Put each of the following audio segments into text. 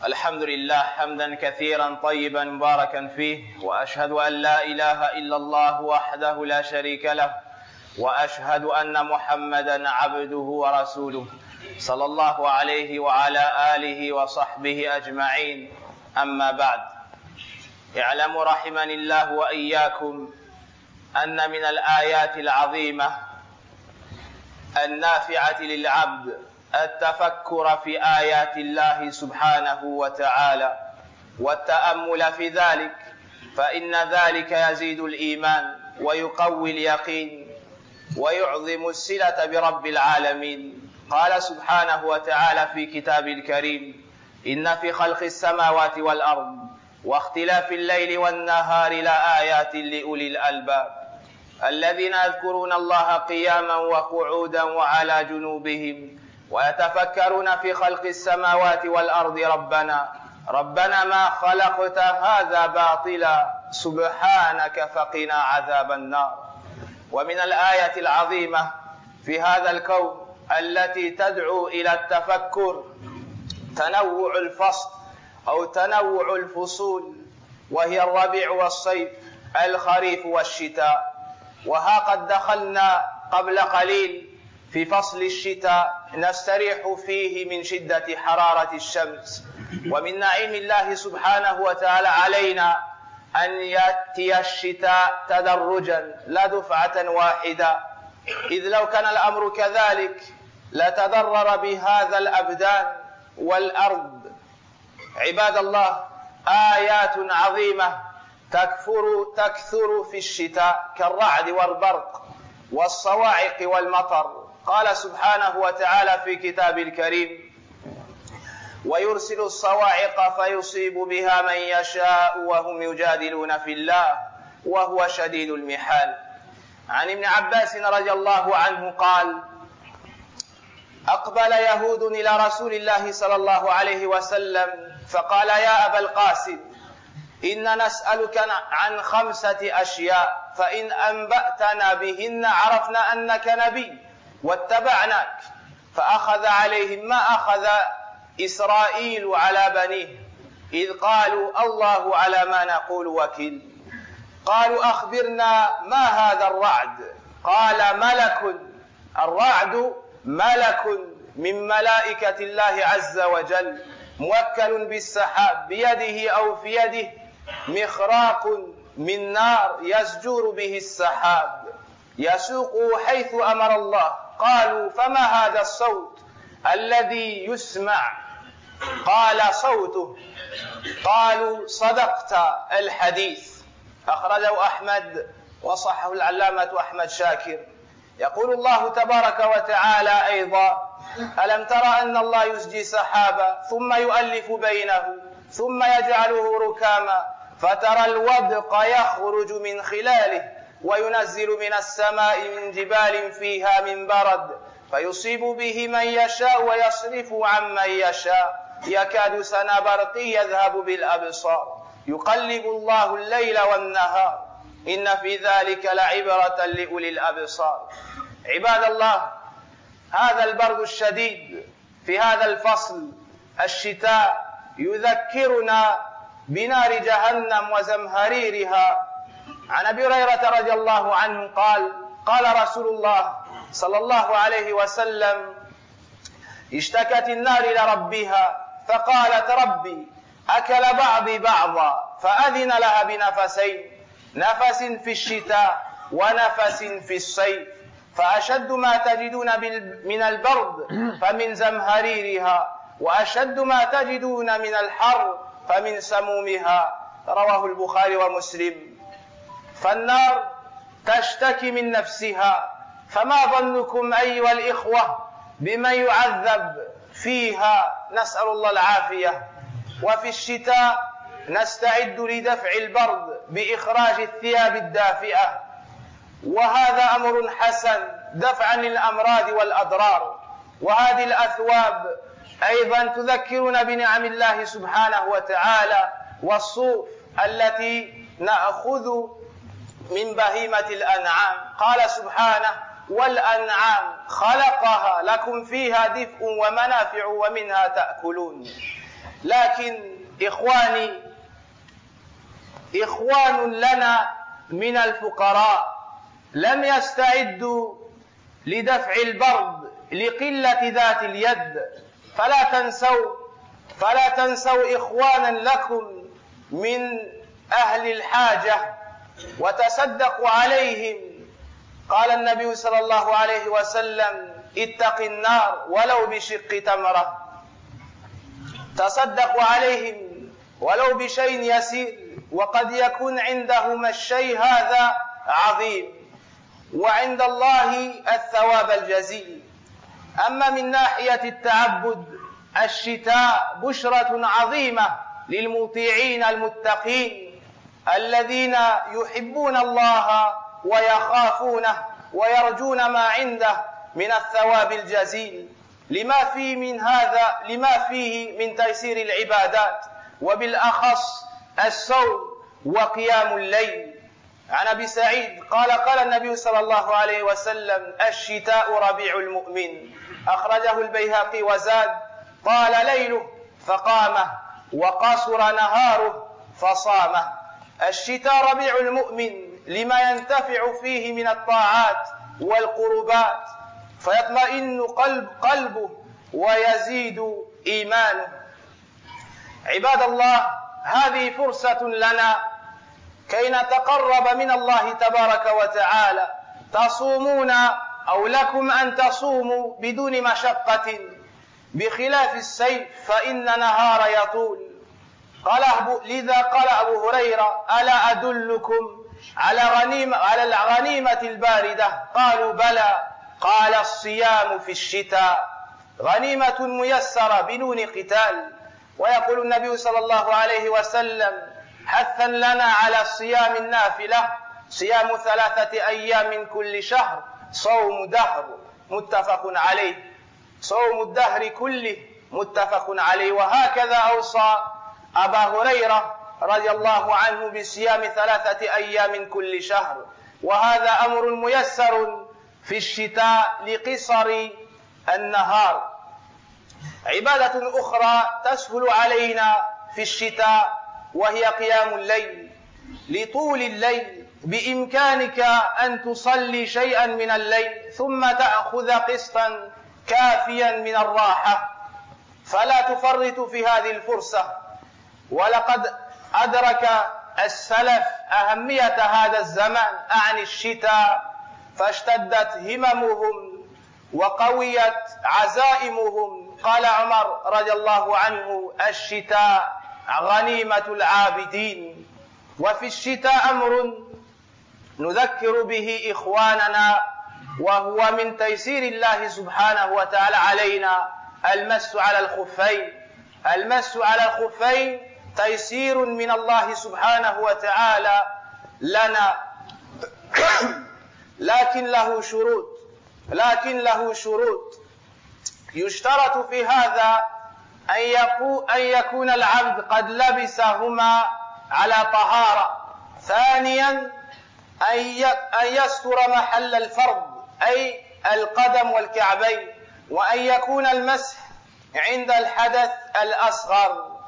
الحمد لله حمدا كثيرا طيبا مباركا فيه، وأشهد أن لا إله إلا الله وحده لا شريك له، وأشهد أن محمدا عبده ورسوله صلى الله عليه وعلى آله وصحبه أجمعين. أما بعد، اعلموا رحمني الله وإياكم أن من الآيات العظيمة النافعة للعبد التفكر في آيات الله سبحانه وتعالى والتأمل في ذلك، فإن ذلك يزيد الإيمان ويقوي اليقين ويعظم الصلة برب العالمين. قال سبحانه وتعالى في كتاب الكريم: إن في خلق السماوات والأرض واختلاف الليل والنهار لآيات لأولي الألباب الذين يذكرون الله قياما وقعودا وعلى جنوبهم ويتفكرون في خلق السماوات والأرض ربنا ما خلقت هذا باطلا سبحانك فقنا عذاب النار. ومن الآية العظيمة في هذا الكون التي تدعو إلى التفكر تنوع الفصل أو تنوع الفصول، وهي الربيع والصيف، الخريف والشتاء. وها قد دخلنا قبل قليل في فصل الشتاء نستريح فيه من شدة حرارة الشمس، ومن نعيم الله سبحانه وتعالى علينا أن يأتي الشتاء تدرجا لا دفعة واحدة، إذ لو كان الأمر كذلك لتضرر بهذا الأبدان والأرض. عباد الله، آيات عظيمة تكثر في الشتاء كالرعد والبرق والصواعق والمطر. قال سبحانه وتعالى في كتاب الكريم: ويرسل الصواعق فيصيب بها من يشاء وهم يجادلون في الله وهو شديد المحال. عن ابن عباس رضي الله عنه قال: أقبل يهود إلى رسول الله صلى الله عليه وسلم فقال: يا أبا القاسم، إن نسألك عن 5 أشياء، فإن أنبأتنا بهن عرفنا أنك نبي واتبعناك. فأخذ عليهم ما أخذ إسرائيل على بنيه، إذ قالوا الله على ما نقول وكيل. قالوا: أخبرنا ما هذا الرعد؟ قال: ملك. الرعد ملك من ملائكة الله عز وجل، موكل بالسحاب، بيده أو في يده مخراق من نار يزجر به السحاب يسوقه حيث أمر الله. قالوا: فما هذا الصوت الذي يسمع؟ قال: صوته. قالوا: صدقت، الحديث. أخرجه أحمد وصححه العلامة أحمد شاكر. يقول الله تبارك وتعالى أيضا: ألم ترى أن الله يزجي سحابا ثم يؤلف بينه ثم يجعله ركاما فترى الودق يخرج من خلاله وينزل من السماء من جبال فيها من برد فيصيب به من يشاء ويصرفه عن من يشاء يكاد سنا برقه يذهب بالأبصار يقلب الله الليل والنهار إن في ذلك لعبرة لأولي الأبصار. عباد الله، هذا البرد الشديد في هذا الفصل الشتاء يذكرنا بنار جهنم وزمهريرها. عن أبي هريرة رضي الله عنه قال: قال رسول الله صلى الله عليه وسلم: اشتكت النار إلى ربها فقالت: ربي أكل بعضي بعضا، فأذن لها بنفسين، نفس في الشتاء ونفس في الصيف، فأشد ما تجدون من البرد فمن زمهريرها، وأشد ما تجدون من الحر فمن سمومها. رواه البخاري ومسلم. فالنار تشتكي من نفسها، فما ظنكم أيها الإخوة بمن يعذب فيها؟ نسأل الله العافية. وفي الشتاء نستعد لدفع البرد بإخراج الثياب الدافئة، وهذا أمر حسن دفعا للأمراض والأضرار. وهذه الأثواب أيضا تذكرنا بنعم الله سبحانه وتعالى والصوف التي نأخذ من بهيمة الأنعام. قال سبحانه: والأنعام خلقها لكم فيها دفء ومنافع ومنها تأكلون. لكن إخواني، إخوان لنا من الفقراء لم يستعدوا لدفع البرد لقلة ذات اليد، فلا تنسوا إخوانا لكم من أهل الحاجة وتصدقوا عليهم. قال النبي صلى الله عليه وسلم: اتق النار ولو بشق تمرة. تصدقوا عليهم ولو بشيء يسير، وقد يكون عندهم الشيء هذا عظيم، وعند الله الثواب الجزيل. أما من ناحية التعبد، الشتاء بشرة عظيمة للمطيعين المتقين الذين يحبون الله ويخافونه ويرجون ما عنده من الثواب الجزيل، لما فيه من تيسير العبادات، وبالأخص الصوم وقيام الليل. عن أبي سعيد قال النبي صلى الله عليه وسلم: الشتاء ربيع المؤمن. أخرجه البيهقي وزاد: طال ليله فقامه وقصر نهاره فصامه. الشتاء ربيع المؤمن لما ينتفع فيه من الطاعات والقربات، فيطمئن قلبه ويزيد إيمانه. عباد الله، هذه فرصة لنا كي نتقرب من الله تبارك وتعالى. تصومون أو لكم أن تصوموا بدون مشقة، بخلاف السيف فإن نهار يطول. لذا قال أبو هريرة: ألا أدلكم على الغنيمة الباردة؟ قالوا: بلى. قال: الصيام في الشتاء غنيمة ميسرة بدون قتال. ويقول النبي صلى الله عليه وسلم حثا لنا على الصيام النافلة: صيام 3 أيام من كل شهر صوم دهر متفق عليه. صوم الدهر كله متفق عليه. وهكذا أوصى أبا هريرة رضي الله عنه بصيام 3 أيام كل شهر، وهذا أمر ميسر في الشتاء لقصر النهار. عبادة أخرى تسهل علينا في الشتاء وهي قيام الليل. لطول الليل بإمكانك أن تصلي شيئا من الليل ثم تأخذ قسطا كافيا من الراحة، فلا تفرط في هذه الفرصة. ولقد أدرك السلف أهمية هذا الزمان عن الشتاء، فاشتدت هممهم وقويت عزائمهم. قال عمر رضي الله عنه: الشتاء غنيمة العابدين. وفي الشتاء أمر نذكر به إخواننا، وهو من تيسير الله سبحانه وتعالى علينا: المس على الخفين. المس على الخفين تيسير من الله سبحانه وتعالى لنا، لكن له شروط. يشترط في هذا أن يكون العبد قد لبسهما على طهارة. ثانيا أن يستر محل الفرض أي القدم والكعبين، وأن يكون المسح عند الحدث الأصغر،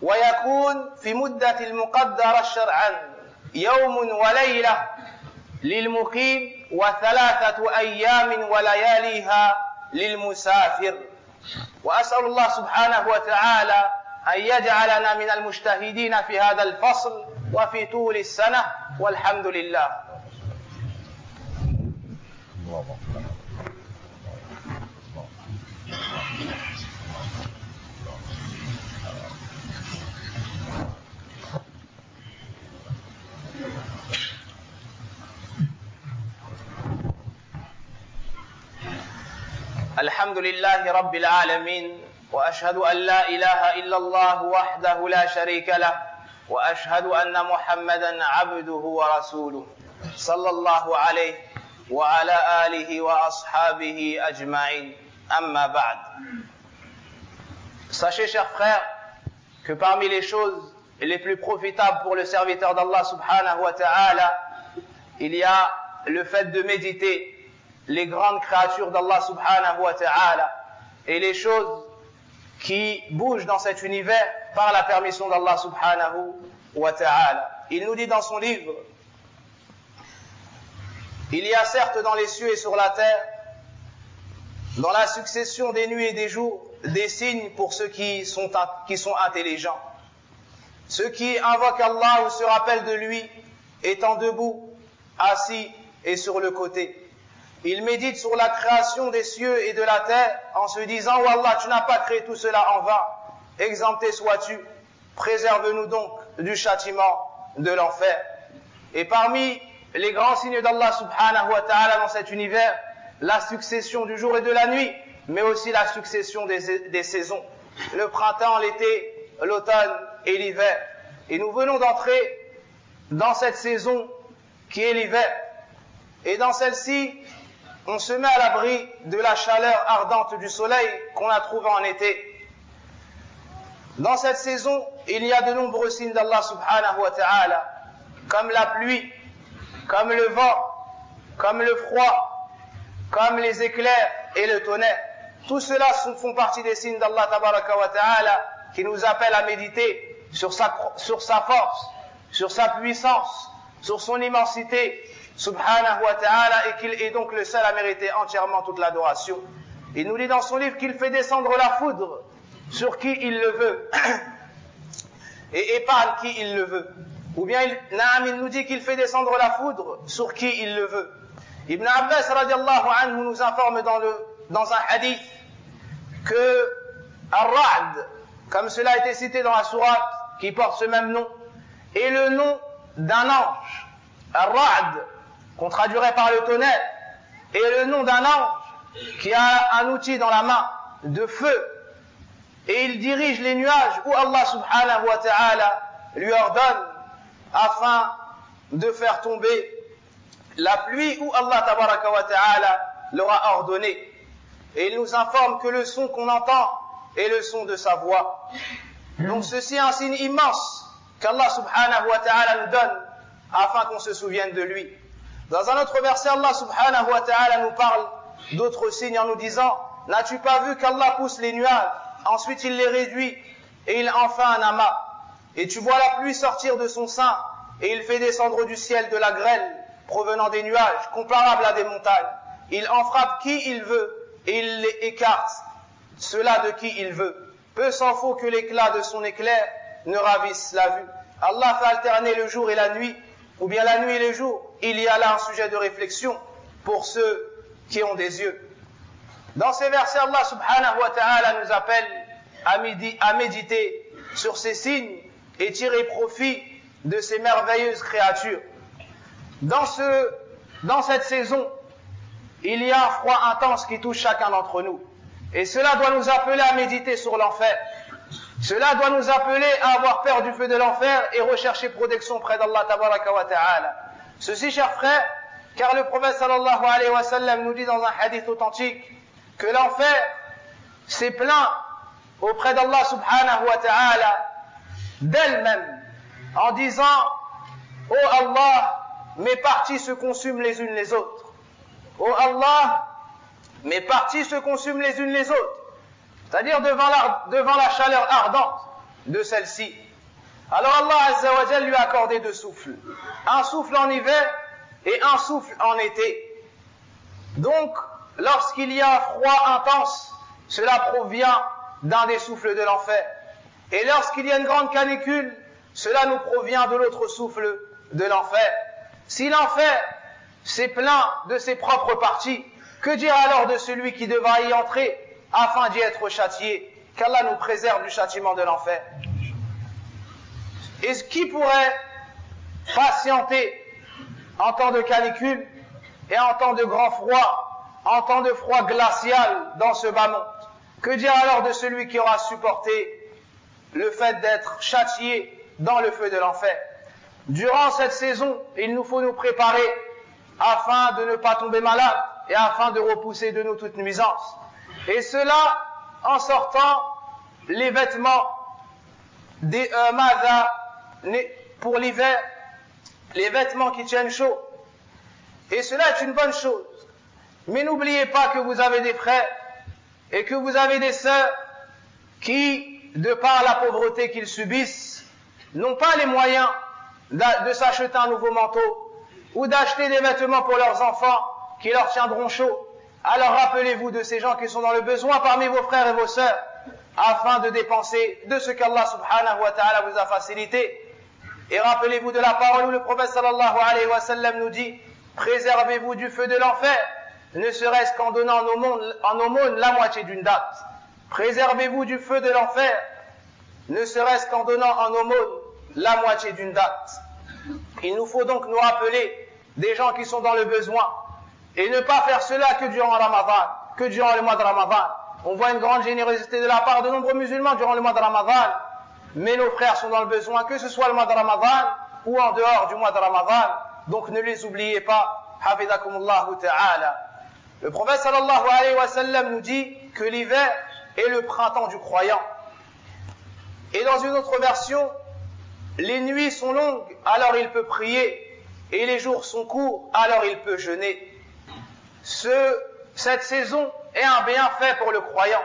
ويكون في مدة المقدرة شرعا: يوم وليلة للمقيم، و3 أيام ولياليها للمسافر. وأسأل الله سبحانه وتعالى أن يجعلنا من المجتهدين في هذا الفصل وفي طول السنة، والحمد لله. الحمد لله رب العالمين، وأشهد أن لا إله إلا الله وحده لا شريك له، وأشهد أن محمدا عبده ورسوله صلى الله عليه وعلى آله وأصحابه أجمعين. أما بعد. Sachez, chers frères, que parmi les choses les plus profitables pour le serviteur d'Allah subhanahu wa ta'ala, il y a le fait de méditer les grandes créatures d'Allah subhanahu wa ta'ala et les choses qui bouge dans cet univers par la permission d'Allah subhanahu wa ta'ala. Il nous dit dans son livre: il y a certes dans les cieux et sur la terre, dans la succession des nuits et des jours, des signes pour ceux qui sont intelligents. Ceux qui invoquent Allah ou se rappellent de lui, étant debout, assis et sur le côté. Ils méditent sur la création des cieux et de la terre en se disant: oh Allah, tu n'as pas créé tout cela en vain, exempté sois-tu, préserve-nous donc du châtiment de l'enfer. Et parmi les grands signes d'Allah subhanahu wa ta'ala dans cet univers, la succession du jour et de la nuit, mais aussi la succession des saisons, le printemps, l'été, l'automne et l'hiver. Et nous venons d'entrer dans cette saison qui est l'hiver. Et dans celle-ci, on se met à l'abri de la chaleur ardente du soleil qu'on a trouvé en été. Dans cette saison, il y a de nombreux signes d'Allah subhanahu wa ta'ala, comme la pluie, comme le vent, comme le froid, comme les éclairs et le tonnerre. Tout cela font partie des signes d'Allah tabaraka wa ta'ala qui nous appellent à méditer sur sa force, sur sa puissance, sur son immensité, subhanahu wa ta'ala, et qu'il est donc le seul à mériter entièrement toute l'adoration. Il nous dit dans son livre qu'il fait descendre la foudre sur qui il le veut et épargne qui il le veut. Ou bien il nous dit qu'il fait descendre la foudre sur qui il le veut. Ibn Abbas radiallahu anhu nous informe dans un hadith que Ar-Ra'd, comme cela a été cité dans la sourate qui porte ce même nom, est le nom d'un ange. Ar-Ra'd, qu'on traduirait par le tonnerre, est le nom d'un ange qui a un outil dans la main de feu, et il dirige les nuages où Allah subhanahu wa ta'ala lui ordonne afin de faire tomber la pluie où Allah tabaraka wa ta'ala leur a ordonné. Et il nous informe que le son qu'on entend est le son de sa voix. Donc ceci est un signe immense qu'Allah subhanahu wa ta'ala nous donne afin qu'on se souvienne de lui. Dans un autre verset, Allah subhanahu wa ta'ala nous parle d'autres signes en nous disant: n'as-tu pas vu qu'Allah pousse les nuages, ensuite il les réduit et il en fait un amas, et tu vois la pluie sortir de son sein et il fait descendre du ciel de la grêle provenant des nuages, comparable à des montagnes. Il en frappe qui il veut et il les écarte, cela de qui il veut. Peu s'en faut que l'éclat de son éclair ne ravisse la vue. Allah fait alterner le jour et la nuit, ou bien la nuit et le jour. Il y a là un sujet de réflexion pour ceux qui ont des yeux. Dans ces versets, Allah subhanahu wa ta'ala nous appelle à méditer sur ces signes et tirer profit de ces merveilleuses créatures. Dans cette saison, il y a un froid intense qui touche chacun d'entre nous. Et cela doit nous appeler à méditer sur l'enfer. Cela doit nous appeler à avoir peur du feu de l'enfer et rechercher protection près d'Allah tabaraka wa ta'ala. Ceci, chers frères, car le prophète sallallahu alayhi wa sallam nous dit dans un hadith authentique que l'enfer s'est plaint auprès d'Allah subhanahu wa ta'ala d'elle-même en disant: oh Allah, mes parties se consument les unes les autres. Oh Allah, mes parties se consument les unes les autres. C'est-à-dire devant la chaleur ardente de celle-ci. Alors Allah Azza wa Jal lui a accordé deux souffles. Un souffle en hiver et un souffle en été. Donc, lorsqu'il y a un froid intense, cela provient d'un des souffles de l'enfer. Et lorsqu'il y a une grande canicule, cela nous provient de l'autre souffle de l'enfer. Si l'enfer s'est plaint de ses propres parties, que dire alors de celui qui devra y entrer afin d'y être châtié? Qu'Allah nous préserve du châtiment de l'enfer. Et qui pourrait patienter en temps de canicule et en temps de grand froid, en temps de froid glacial dans ce bas monde? Que dire alors de celui qui aura supporté le fait d'être châtié dans le feu de l'enfer? Durant cette saison, il nous faut nous préparer afin de ne pas tomber malade et afin de repousser de nous toute nuisance. Et cela en sortant les vêtements pour l'hiver, les vêtements qui tiennent chaud. Et cela est une bonne chose. Mais n'oubliez pas que vous avez des frères et que vous avez des sœurs qui, de par la pauvreté qu'ils subissent, n'ont pas les moyens de s'acheter un nouveau manteau ou d'acheter des vêtements pour leurs enfants qui leur tiendront chaud. Alors rappelez-vous de ces gens qui sont dans le besoin parmi vos frères et vos sœurs, afin de dépenser de ce qu'Allah subhanahu wa ta'ala vous a facilité. Et rappelez-vous de la parole où le prophète sallallahu alayhi wa sallam nous dit: préservez-vous du feu de l'enfer, ne serait-ce qu'en donnant en aumône la moitié d'une date. Préservez-vous du feu de l'enfer, ne serait-ce qu'en donnant en aumône la moitié d'une date. Il nous faut donc nous rappeler des gens qui sont dans le besoin et ne pas faire cela que durant Ramadan, que durant le mois de Ramadan. On voit une grande générosité de la part de nombreux musulmans durant le mois de Ramadan, mais nos frères sont dans le besoin, que ce soit le mois de Ramadan ou en dehors du mois de Ramadan. Donc ne les oubliez pas. Hafidakumullahu ta'ala. Le prophète sallallahu alayhi wa sallam nous dit que l'hiver est le printemps du croyant. Et dans une autre version, les nuits sont longues, alors il peut prier, et les jours sont courts, alors il peut jeûner. Cette saison est un bienfait pour le croyant,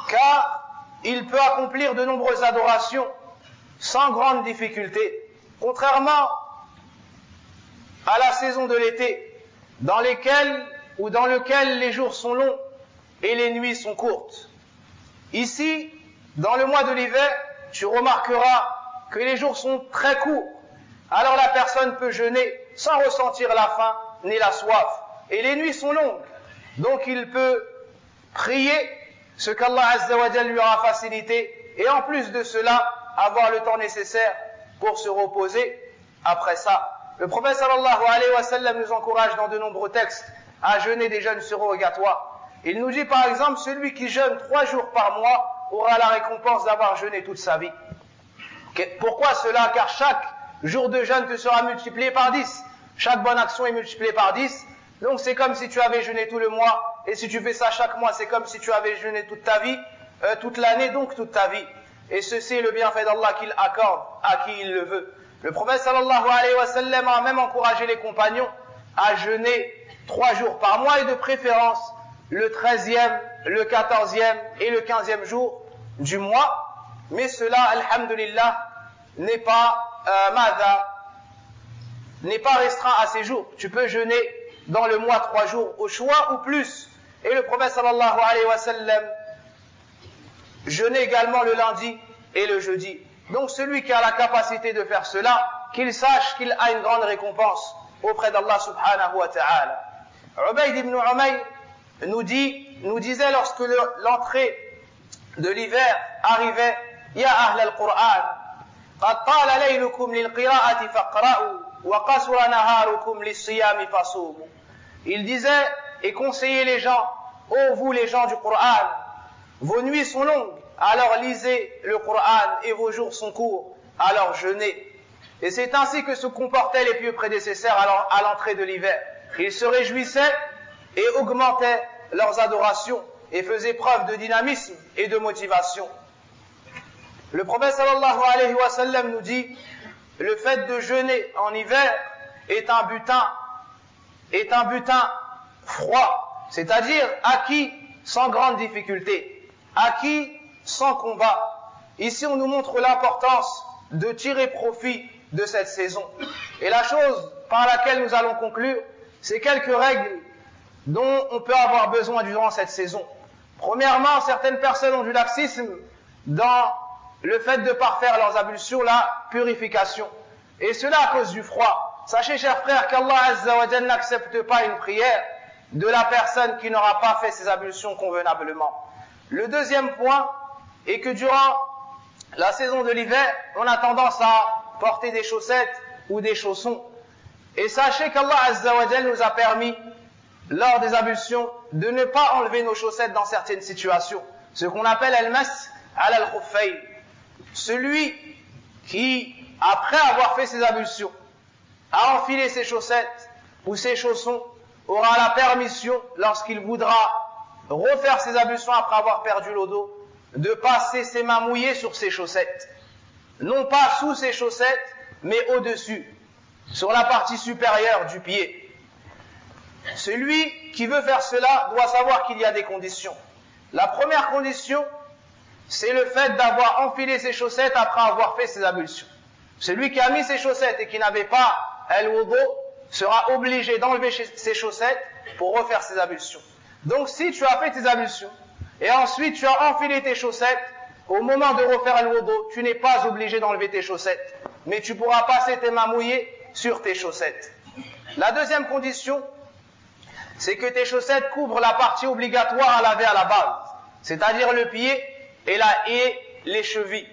car il peut accomplir de nombreuses adorations sans grande difficulté, contrairement à la saison de l'été, dans lequel les jours sont longs et les nuits sont courtes. Ici, dans le mois de l'hiver, tu remarqueras que les jours sont très courts, alors la personne peut jeûner sans ressentir la faim ni la soif, et les nuits sont longues, donc il peut prier ce qu'Allah Azza wa Jalla lui aura facilité, et en plus de cela, avoir le temps nécessaire pour se reposer après ça. Le prophète sallallahu alayhi wa sallam nous encourage dans de nombreux textes à jeûner des jeûnes surrogatoires. Il nous dit par exemple, celui qui jeûne 3 jours par mois aura la récompense d'avoir jeûné toute sa vie. Pourquoi cela? Car chaque jour de jeûne te sera multiplié par 10. Chaque bonne action est multipliée par 10. Donc c'est comme si tu avais jeûné tout le mois. Et si tu fais ça chaque mois, c'est comme si tu avais jeûné toute ta vie, toute l'année, donc toute ta vie. Et ceci est le bienfait d'Allah qu'il accorde à qui il le veut. Le prophète sallallahu alayhi wa sallam a même encouragé les compagnons à jeûner 3 jours par mois et de préférence le 13e, le 14e et le 15e jour du mois. Mais cela, alhamdulillah, n'est pas restreint à ces jours. Tu peux jeûner dans le mois 3 jours au choix ou plus. Et le prophète sallallahu alayhi wa sallam jeûnait également le lundi et le jeudi. Donc celui qui a la capacité de faire cela, qu'il sache qu'il a une grande récompense auprès d'Allah subhanahu wa ta'ala. Ubayd ibn Umayr nous disait lorsque l'entrée de l'hiver arrivait: Ya ahl al-Qur'an, qad tala laylukum lil-qira'ati faqra'u wa qasura naharukum lis-siyami fasumu. Il disait et conseillait les gens: ô vous les gens du Qur'an, vos nuits sont longues, alors lisez le Qur'an, et vos jours sont courts, alors jeûnez. Et c'est ainsi que se comportaient les pieux prédécesseurs à l'entrée de l'hiver. Ils se réjouissaient et augmentaient leurs adorations et faisaient preuve de dynamisme et de motivation. Le prophète sallallahu alayhi wa sallam nous dit: le fait de jeûner en hiver est un butin froid, c'est-à-dire acquis sans grande difficulté, acquis sans combat. Ici, on nous montre l'importance de tirer profit de cette saison. Et la chose par laquelle nous allons conclure, c'est quelques règles dont on peut avoir besoin durant cette saison. Premièrement, certaines personnes ont du laxisme dans le fait de parfaire leurs ablutions, la purification. Et cela à cause du froid. Sachez, chers frères, qu'Allah Azza wa Jalla n'accepte pas une prière de la personne qui n'aura pas fait ses ablutions convenablement. Le deuxième point est que durant la saison de l'hiver, on a tendance à porter des chaussettes ou des chaussons. Et sachez qu'Allah Azza wa Jalla nous a permis, lors des ablutions, de ne pas enlever nos chaussettes dans certaines situations. Ce qu'on appelle al-mas ala al-khuffayn. Celui qui, après avoir fait ses ablutions, a enfilé ses chaussettes ou ses chaussons, aura la permission, lorsqu'il voudra refaire ses ablutions après avoir perdu l'eau d'eau, de passer ses mains mouillées sur ses chaussettes. Non pas sous ses chaussettes, mais au-dessus, sur la partie supérieure du pied. Celui qui veut faire cela doit savoir qu'il y a des conditions. La première condition, c'est le fait d'avoir enfilé ses chaussettes après avoir fait ses ablutions. Celui qui a mis ses chaussettes et qui n'avait pas al-wudu sera obligé d'enlever ses chaussettes pour refaire ses ablutions. Donc si tu as fait tes ablutions et ensuite tu as enfilé tes chaussettes, au moment de refaire al-wudu, tu n'es pas obligé d'enlever tes chaussettes, mais tu pourras passer tes mains mouillées sur tes chaussettes. La deuxième condition, c'est que tes chaussettes couvrent la partie obligatoire à laver à la base, c'est-à-dire le pied et les chevilles.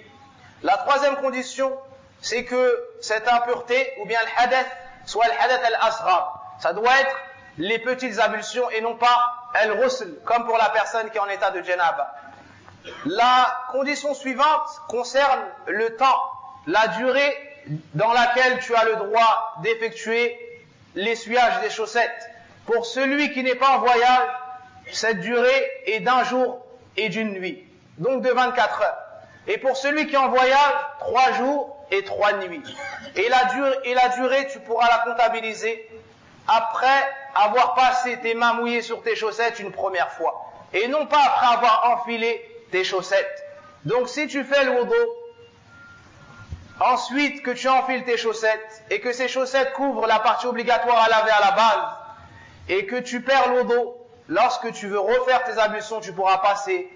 La troisième condition, c'est que cette impureté, ou bien le hadath, soit le hadath al-asghar, ça doit être les petites ablutions et non pas al-ghusl, comme pour la personne qui est en état de janaba. La condition suivante concerne le temps, la durée dans laquelle tu as le droit d'effectuer l'essuyage des chaussettes. Pour celui qui n'est pas en voyage, cette durée est d'un jour et d'une nuit, donc de 24 heures. Et pour celui qui est en voyage, 3 jours et 3 nuits. Et la durée, tu pourras la comptabiliser après avoir passé tes mains mouillées sur tes chaussettes une première fois. Et non pas après avoir enfilé tes chaussettes. Donc si tu fais le wudu, ensuite que tu enfiles tes chaussettes, et que ces chaussettes couvrent la partie obligatoire à laver à la base, et que tu perds le wudu, lorsque tu veux refaire tes ablutions, tu pourras passer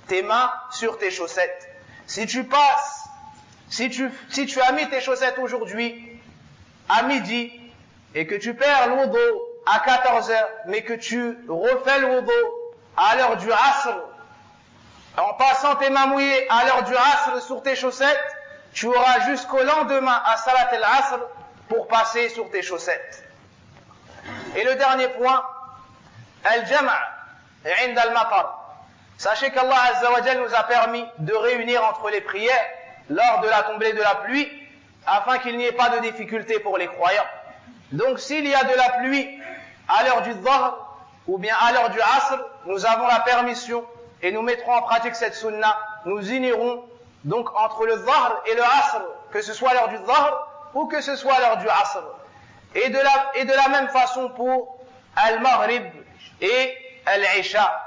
tes mains sur tes chaussettes. Si tu as mis tes chaussettes aujourd'hui à midi et que tu perds le wudu à 14 heures, mais que tu refais le wudu à l'heure du asr, en passant tes mains mouillées à l'heure du asr sur tes chaussettes, tu auras jusqu'au lendemain à salat al-asr pour passer sur tes chaussettes. Et le dernier point, al-jama' 'inda al-matar. Sachez qu'Allah Azza wa Jal nous a permis de réunir entre les prières lors de la tombée de la pluie, afin qu'il n'y ait pas de difficulté pour les croyants. Donc s'il y a de la pluie à l'heure du dhahr ou bien à l'heure du asr, nous avons la permission et nous mettrons en pratique cette sunna. Nous unirons donc entre le dhahr et le asr, que ce soit à l'heure du dhahr ou que ce soit à l'heure du asr. Et de la même façon pour al-maghrib et al-isha.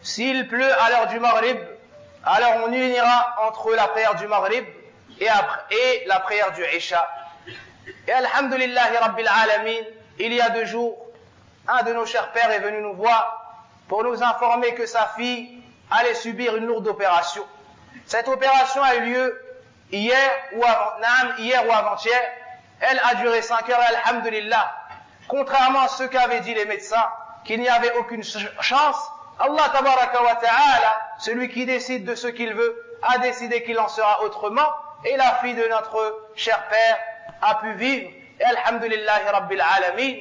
S'il pleut à l'heure du maghrib, alors on unira entre la prière du maghrib et la prière du isha. Et alhamdulillahi rabbil alamin, il y a 2 jours, un de nos chers pères est venu nous voir pour nous informer que sa fille allait subir une lourde opération. Cette opération a eu lieu hier ou avant-hier. Elle a duré 5 heures et alhamdulillah, contrairement à ce qu'avaient dit les médecins, qu'il n'y avait aucune chance, Allah tabaraka wa ta'ala, celui qui décide de ce qu'il veut, a décidé qu'il en sera autrement, et la fille de notre cher père a pu vivre, et alhamdulillahi rabbil alamin.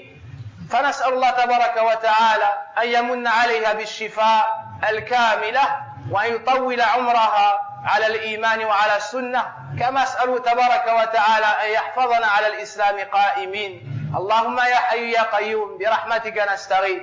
فنسأل الله تبارك وتعالى أن يمن عليها بالشفاء الكاملة وأن يطول عمرها على الإيمان وعلى السنة كما أسأل تبارك وتعالى أن يحفظنا على الإسلام قائمين. اللهم يا حي يا قيوم برحمتك نستغيث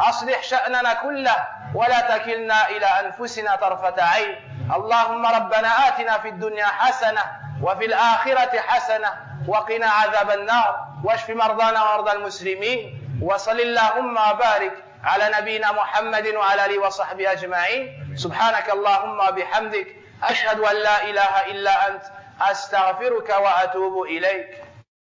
أصلح شأننا كله ولا تكلنا إلى أنفسنا طرفة عين. اللهم ربنا آتنا في الدنيا حسنة وفي الآخرة حسنة وقنا عذاب النار واشف مرضانا ومرضى المسلمين وصل اللهم وبارك على نبينا محمد وعلى آله وصحبه أجمعين. سبحانك اللهم وبحمدك أشهد أن لا إله إلا أنت أستغفرك وأتوب إليك.